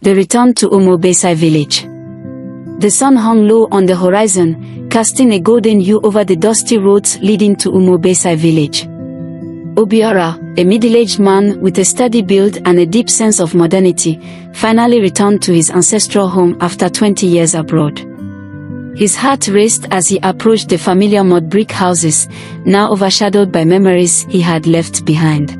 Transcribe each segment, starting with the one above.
The return to Umobesai village. The sun hung low on the horizon, casting a golden hue over the dusty roads leading to Umobesai village. Obiora, a middle-aged man with a steady build and a deep sense of modernity, finally returned to his ancestral home after 20 years abroad. His heart raced as he approached the familiar mud brick houses, now overshadowed by memories he had left behind.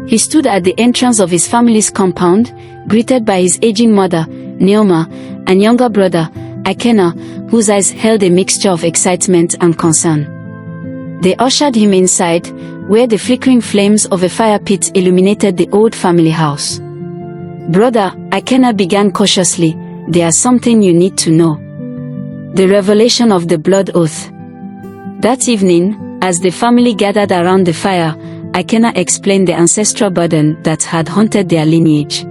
He stood at the entrance of his family's compound, greeted by his aging mother, Neoma, and younger brother, Akena, whose eyes held a mixture of excitement and concern. They ushered him inside, where the flickering flames of a fire pit illuminated the old family house. "Brother," Akena began cautiously, "there's something you need to know. The revelation of the blood oath." That evening, as the family gathered around the fire, Akena explained the ancestral burden that had haunted their lineage.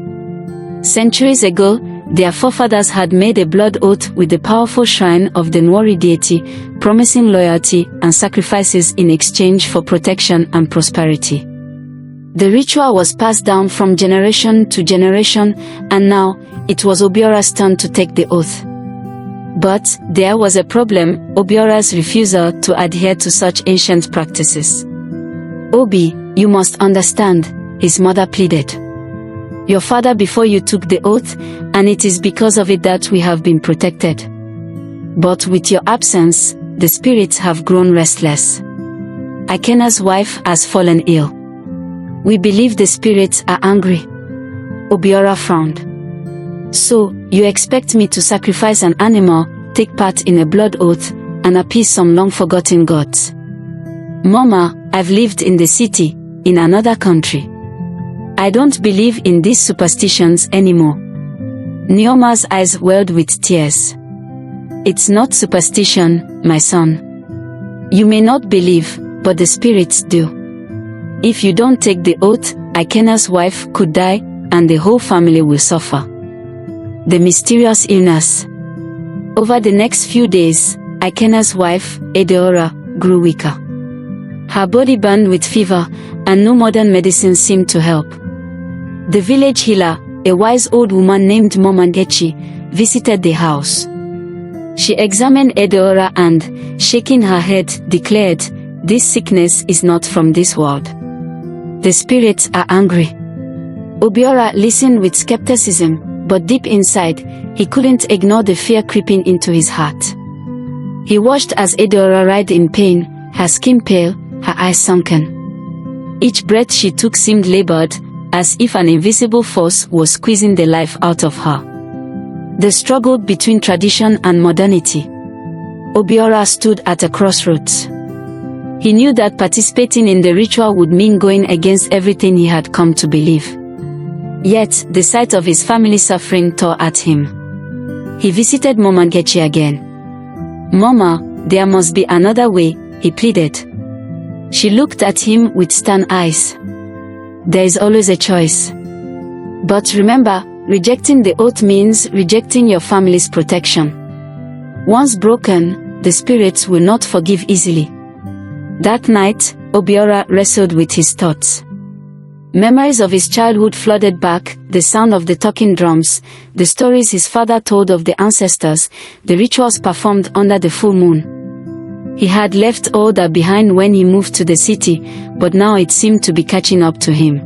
Centuries ago, their forefathers had made a blood oath with the powerful shrine of the Nwori deity, promising loyalty and sacrifices in exchange for protection and prosperity. The ritual was passed down from generation to generation, and now, it was Obiora's turn to take the oath. But there was a problem: Obiora's refusal to adhere to such ancient practices. "Obi, you must understand," his mother pleaded. "Your father before you took the oath, and it is because of it that we have been protected. But with your absence, the spirits have grown restless. Akena's wife has fallen ill. We believe the spirits are angry." Obiora frowned. "So, you expect me to sacrifice an animal, take part in a blood oath, and appease some long-forgotten gods? Mama, I've lived in the city, in another country. I don't believe in these superstitions anymore." Neoma's eyes welled with tears. "It's not superstition, my son. You may not believe, but the spirits do. If you don't take the oath, Akena's wife could die, and the whole family will suffer." The mysterious illness. Over the next few days, Akena's wife, Edeora, grew weaker. Her body burned with fever, and no modern medicine seemed to help. The village healer, a wise old woman named Momangechi, visited the house. She examined Edeora and, shaking her head, declared, "This sickness is not from this world. The spirits are angry." Obiora listened with skepticism, but deep inside, he couldn't ignore the fear creeping into his heart. He watched as Edeora writhed in pain, her skin pale, her eyes sunken. Each breath she took seemed labored, as if an invisible force was squeezing the life out of her. They struggled between tradition and modernity. Obiora stood at a crossroads. He knew that participating in the ritual would mean going against everything he had come to believe. Yet, the sight of his family suffering tore at him. He visited Momangechi again. "Mama, there must be another way," he pleaded. She looked at him with stern eyes. "There is always a choice. But remember, rejecting the oath means rejecting your family's protection. Once broken, the spirits will not forgive easily." That night, Obiora wrestled with his thoughts. Memories of his childhood flooded back, the sound of the talking drums, the stories his father told of the ancestors, the rituals performed under the full moon. He had left all that behind when he moved to the city, but now it seemed to be catching up to him.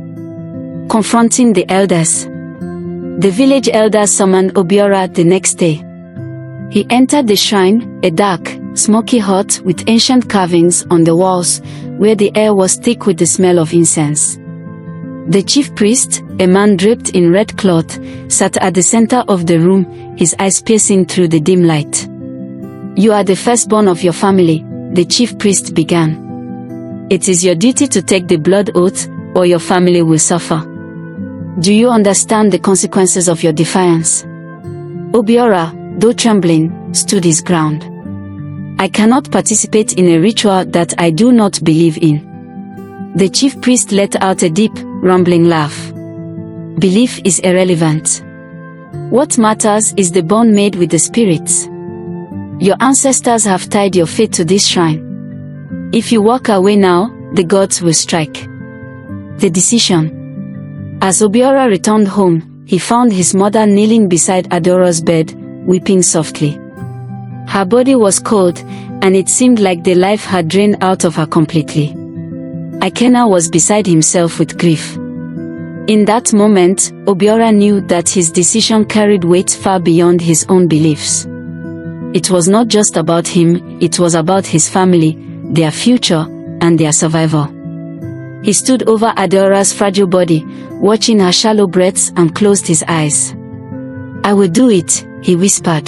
Confronting the elders. The village elders summoned Obiora the next day. He entered the shrine, a dark, smoky hut with ancient carvings on the walls, where the air was thick with the smell of incense. The chief priest, a man draped in red cloth, sat at the center of the room, his eyes piercing through the dim light. "You are the firstborn of your family," the chief priest began. "It is your duty to take the blood oath, or your family will suffer. Do you understand the consequences of your defiance?" Obiora, though trembling, stood his ground. "I cannot participate in a ritual that I do not believe in." The chief priest let out a deep, rumbling laugh. "Belief is irrelevant. What matters is the bond made with the spirits. Your ancestors have tied your fate to this shrine. If you walk away now, the gods will strike." The decision. As Obiora returned home, he found his mother kneeling beside Adora's bed, weeping softly. Her body was cold, and it seemed like the life had drained out of her completely. Ikenna was beside himself with grief. In that moment, Obiora knew that his decision carried weight far beyond his own beliefs. It was not just about him, it was about his family, their future, and their survival. He stood over Adora's fragile body, watching her shallow breaths, and closed his eyes. "I will do it," he whispered.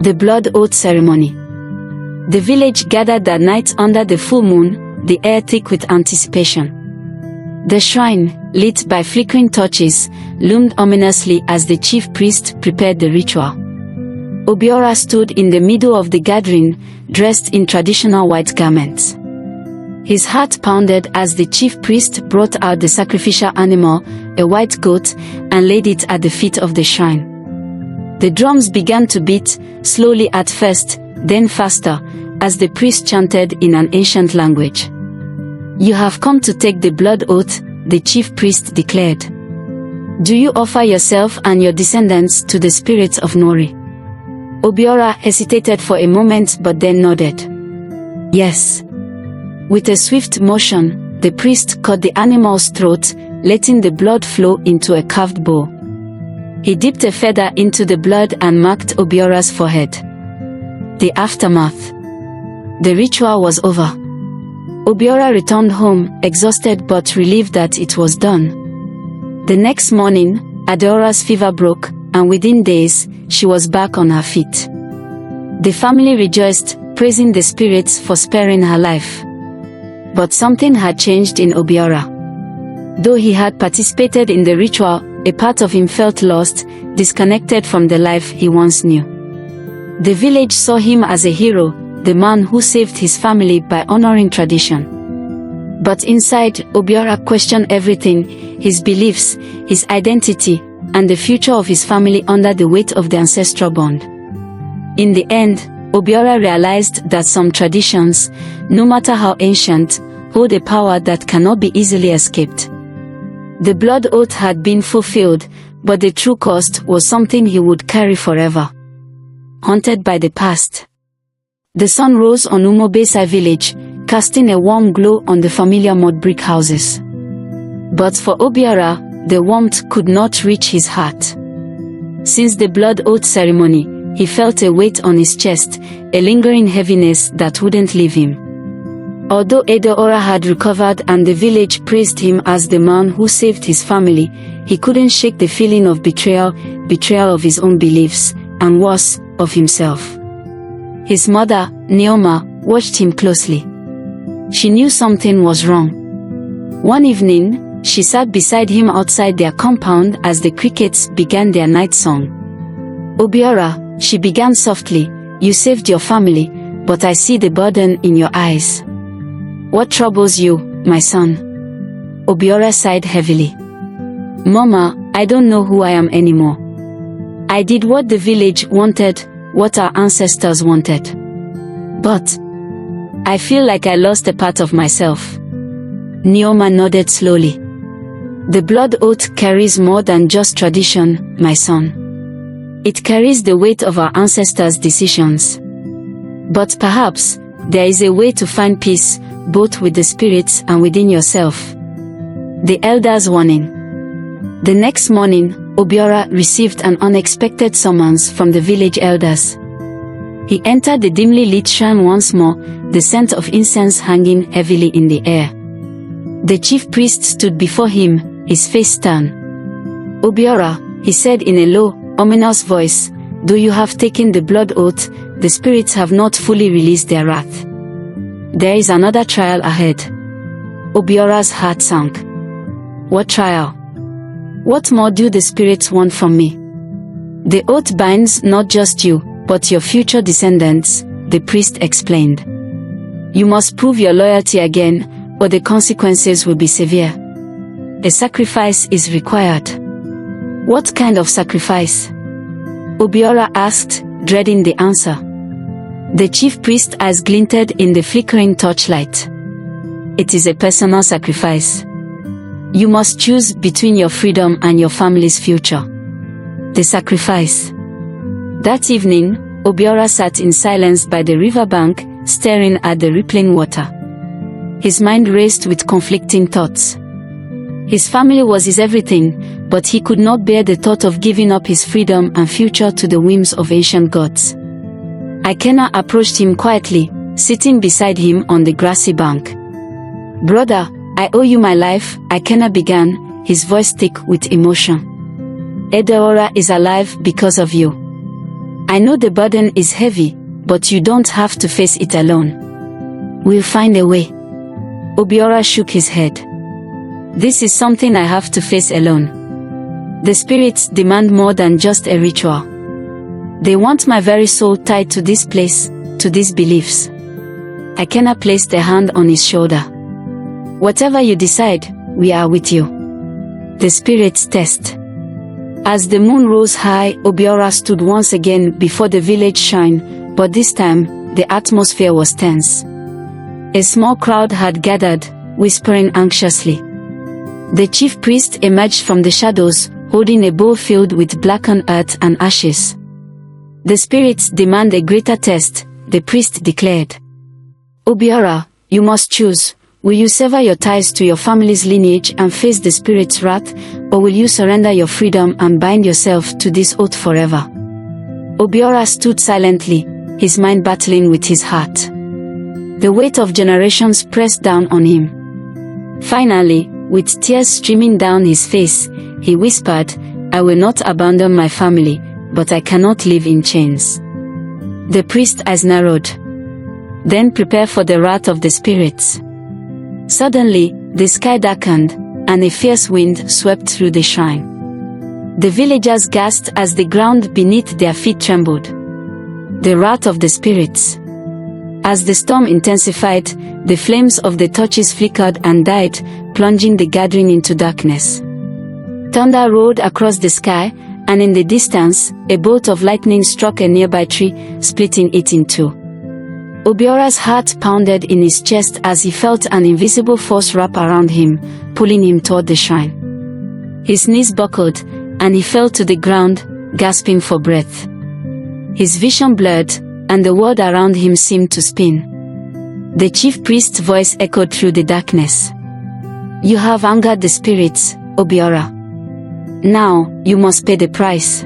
The blood oath ceremony. The village gathered that night under the full moon, the air thick with anticipation. The shrine, lit by flickering torches, loomed ominously as the chief priest prepared the ritual. Obiora stood in the middle of the gathering, dressed in traditional white garments. His heart pounded as the chief priest brought out the sacrificial animal, a white goat, and laid it at the feet of the shrine. The drums began to beat, slowly at first, then faster, as the priest chanted in an ancient language. "You have come to take the blood oath," the chief priest declared. "Do you offer yourself and your descendants to the spirits of Nori?" Obiora hesitated for a moment but then nodded. "Yes." With a swift motion, the priest cut the animal's throat, letting the blood flow into a carved bowl. He dipped a feather into the blood and marked Obiora's forehead. The aftermath. The ritual was over. Obiora returned home, exhausted but relieved that it was done. The next morning, Adora's fever broke, and within days, she was back on her feet. The family rejoiced, praising the spirits for sparing her life. But something had changed in Obiora. Though he had participated in the ritual, a part of him felt lost, disconnected from the life he once knew. The village saw him as a hero, the man who saved his family by honoring tradition. But inside, Obiora questioned everything, his beliefs, his identity, and the future of his family under the weight of the ancestral bond. In the end, Obiora realized that some traditions, no matter how ancient, hold a power that cannot be easily escaped. The blood oath had been fulfilled, but the true cost was something he would carry forever. Haunted by the past. The sun rose on Umobesai village, casting a warm glow on the familiar mud brick houses. But for Obiora, the warmth could not reach his heart. Since the blood oath ceremony, he felt a weight on his chest, a lingering heaviness that wouldn't leave him. Although Adoora had recovered and the village praised him as the man who saved his family, he couldn't shake the feeling of betrayal of his own beliefs, and worse, of himself. His mother, Neoma, watched him closely. She knew something was wrong. One evening, she sat beside him outside their compound as the crickets began their night song. "Obiora," she began softly, "you saved your family, but I see the burden in your eyes. What troubles you, my son?" Obiora sighed heavily. "Mama, I don't know who I am anymore. I did what the village wanted, what our ancestors wanted. But I feel like I lost a part of myself." Neoma nodded slowly. "The blood oath carries more than just tradition, my son. It carries the weight of our ancestors' decisions. But perhaps, there is a way to find peace, both with the spirits and within yourself." The elders' warning. The next morning, Obiora received an unexpected summons from the village elders. He entered the dimly lit shrine once more, the scent of incense hanging heavily in the air. The chief priest stood before him, his face stern. "Obiora," he said in a low, ominous voice, "though you have taken the blood oath, the spirits have not fully released their wrath. There is another trial ahead." Obiora's heart sank. "What trial? What more do the spirits want from me?" "The oath binds not just you, but your future descendants," the priest explained. "You must prove your loyalty again, or the consequences will be severe. A sacrifice is required." "What kind of sacrifice?" Obiora asked, dreading the answer. The chief priest's eyes glinted in the flickering torchlight. "It is a personal sacrifice. You must choose between your freedom and your family's future. The sacrifice. That evening, Obiora sat in silence by the riverbank, staring at the rippling water. His mind raced with conflicting thoughts. His family was his everything, but he could not bear the thought of giving up his freedom and future to the whims of ancient gods. Ikenna approached him quietly, sitting beside him on the grassy bank. "Brother, I owe you my life," Ikenna began, his voice thick with emotion. "Edeora is alive because of you. I know the burden is heavy, but you don't have to face it alone. We'll find a way." Obiora shook his head. "This is something I have to face alone. The spirits demand more than just a ritual. They want my very soul tied to this place, to these beliefs." Ikenna placed a hand on his shoulder. "Whatever you decide, we are with you." The spirits test. As the moon rose high, Obiora stood once again before the village shrine, but this time, the atmosphere was tense. A small crowd had gathered, whispering anxiously. The chief priest emerged from the shadows, holding a bowl filled with blackened earth and ashes. "The spirits demand a greater test," the priest declared. "Obiora, you must choose. Will you sever your ties to your family's lineage and face the spirit's wrath, or will you surrender your freedom and bind yourself to this oath forever?" Obiora stood silently, his mind battling with his heart. The weight of generations pressed down on him. Finally, with tears streaming down his face, he whispered, "I will not abandon my family, but I cannot live in chains." The priest's eyes narrowed. "Then prepare for the wrath of the spirits." Suddenly, the sky darkened, and a fierce wind swept through the shrine. The villagers gasped as the ground beneath their feet trembled. The wrath of the spirits. As the storm intensified, the flames of the torches flickered and died, plunging the gathering into darkness. Thunder roared across the sky, and in the distance, a bolt of lightning struck a nearby tree, splitting it in two. Obiora's heart pounded in his chest as he felt an invisible force wrap around him, pulling him toward the shrine. His knees buckled, and he fell to the ground, gasping for breath. His vision blurred, and the world around him seemed to spin. The chief priest's voice echoed through the darkness. "You have angered the spirits, Obiora. Now, you must pay the price."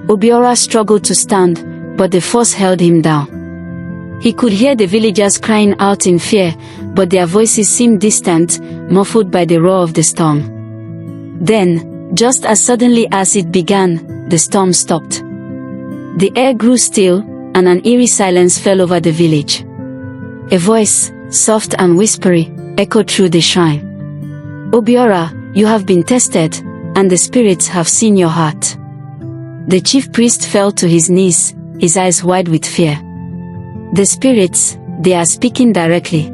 Obiora struggled to stand, but the force held him down. He could hear the villagers crying out in fear, but their voices seemed distant, muffled by the roar of the storm. Then, just as suddenly as it began, the storm stopped. The air grew still, and an eerie silence fell over the village. A voice, soft and whispery, echoed through the shrine. "Obiora, you have been tested, and the spirits have seen your heart." The chief priest fell to his knees, his eyes wide with fear. "The spirits, they are speaking directly."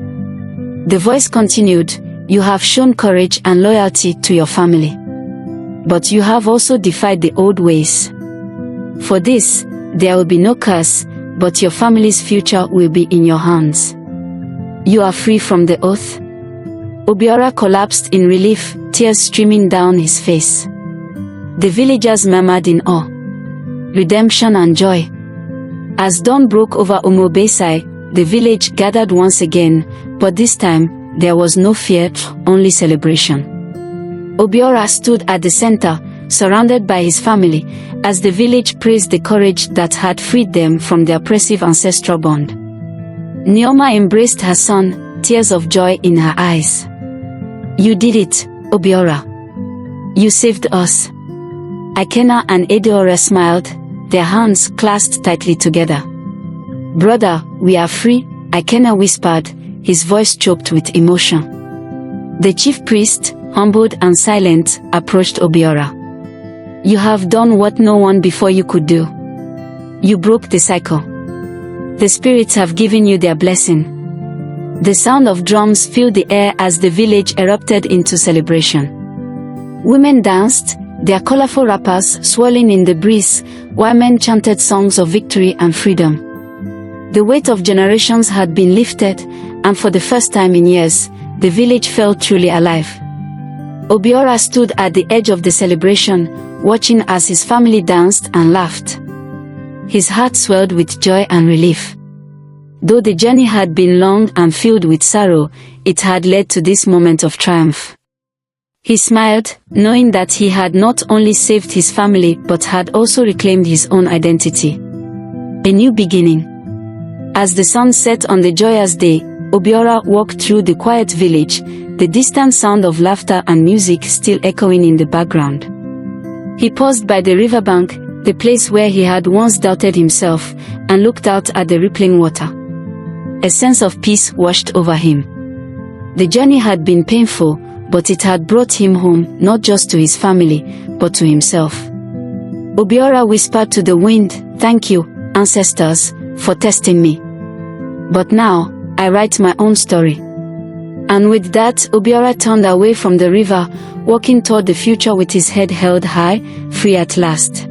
The voice continued, "You have shown courage and loyalty to your family. But you have also defied the old ways. For this, there will be no curse, but your family's future will be in your hands. You are free from the oath." Obiora collapsed in relief, tears streaming down his face. The villagers murmured in awe. Redemption and joy. As dawn broke over Umobesai, the village gathered once again, but this time, there was no fear, only celebration. Obiora stood at the center, surrounded by his family, as the village praised the courage that had freed them from the oppressive ancestral bond. Neoma embraced her son, tears of joy in her eyes. "You did it, Obiora. You saved us." Ikenna and Edeora smiled, their hands clasped tightly together. "Brother, we are free," Ikenna whispered, his voice choked with emotion. The chief priest, humbled and silent, approached Obiora. "You have done what no one before you could do. You broke the cycle. The spirits have given you their blessing." The sound of drums filled the air as the village erupted into celebration. Women danced, their colorful wrappers swirling in the breeze, while men chanted songs of victory and freedom. The weight of generations had been lifted, and for the first time in years, the village felt truly alive. Obiora stood at the edge of the celebration, watching as his family danced and laughed. His heart swelled with joy and relief. Though the journey had been long and filled with sorrow, it had led to this moment of triumph. He smiled, knowing that he had not only saved his family but had also reclaimed his own identity. A new beginning. As the sun set on the joyous day, Obiora walked through the quiet village, the distant sound of laughter and music still echoing in the background. He paused by the riverbank, the place where he had once doubted himself, and looked out at the rippling water. A sense of peace washed over him. The journey had been painful, but it had brought him home not just to his family, but to himself. Obiora whispered to the wind, "Thank you, ancestors, for testing me. But now, I write my own story." And with that, Obiora turned away from the river, walking toward the future with his head held high, free at last.